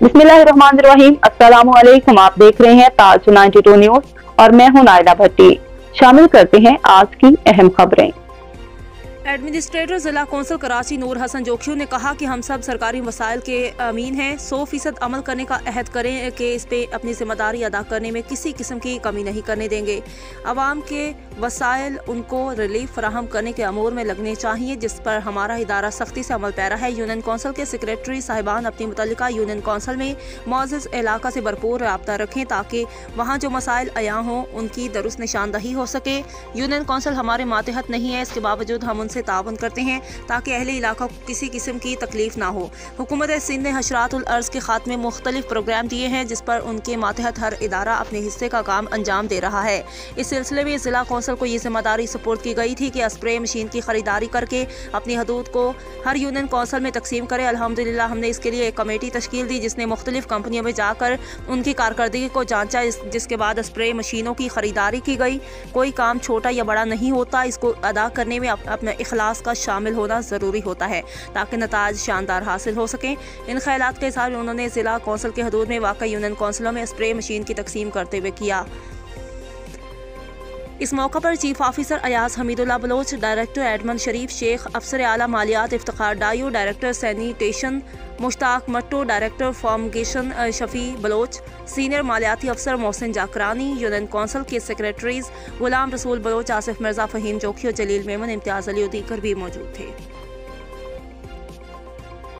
बिस्मिल्लाहिर्रहमानिर्रहीम। अस्सलामुअलैकुम। आप देख रहे हैं ताज 92 न्यूज और मैं हूं नायला भट्टी। शामिल करते हैं आज की अहम खबरें। एडमिनिस्ट्रेटर जिला कौंसिल कराची नूर हसन जोखियों ने कहा कि हम सब सरकारी वसाइल के अमीन हैं, 100% अमल करने का अहद करें कि इस पे अपनी जिम्मेदारी अदा करने में किसी किस्म की कमी नहीं करने देंगे। आवाम के वसाइल उनको रिलीफ फराहम करने के अमूर में लगने चाहिए, जिस पर हमारा इदारा सख्ती से अमल पैरा है। यूनियन कौंसिल के सेक्रेटरी साहिबान अपनी मुतल्लिका यूनियन कौंसिल में मौजूद इलाका से भरपूर रब्ता रखें ताकि वहाँ जो मसाइल आया हों उनकी दुरुस्त निशानदही हो सके। यूनियन कौंसिल हमारे मातहत नहीं है, इसके बावजूद हम उनसे तावन करते हैं ताकि अहले इलाका को किसी किस्म की तकलीफ ना हो। हुकूमत सिंध ने हशरातुल अर्ज के खात्मे में मुख्तलिफ प्रोग्राम दिए हैं, जिस पर उनके मातहत हर इदारा अपने हिस्से का काम अंजाम दे रहा है। इस सिलसिले में जिला कौंसिल को ये जिम्मेदारी सपोर्ट की गई थी कि स्प्रे मशीन की खरीदारी करके अपनी हदूद को हर यूनियन कौंसिल में तकसीम करे। अल्हम्दुलिल्लाह हमने इसके लिए एक कमेटी तश्कील दी, जिसने मुख्तलिफ कंपनियों में जाकर उनकी कारकर्दगी को जांचा, जिसके बाद स्प्रे मशीनों की खरीदारी की गई। कोई काम छोटा या बड़ा नहीं होता, इसको अदा करने में अपने इखलास का शामिल होना ज़रूरी होता है ताकि नताज शानदार हासिल हो सकें। इन ख्यालात के साथ उन्होंने जिला कौंसिल के हदूद में वाक़ई यूनियन कौंसिलों में स्प्रे मशीन की तकसीम करते हुए किया। इस मौका पर chief officer Ayaz Hamidullah Baloch, director admin Sharif Shaikh, अफसर आला मालियात Iftikhar Dayo, director sanitation Mushtaq Mattoo, director फॉर्मगेशन शफी बलोच, सीनियर मालियाती अफसर मोहसिन जाकरानी, यूनियन कौंसिल के सेक्रेटरीज गुलाम रसूल बलोच, आसिफ मिर्जा, फ़हीम जोखी, जलील मेमन, इम्तियाज़ अली और दीगर भी मौजूद थे।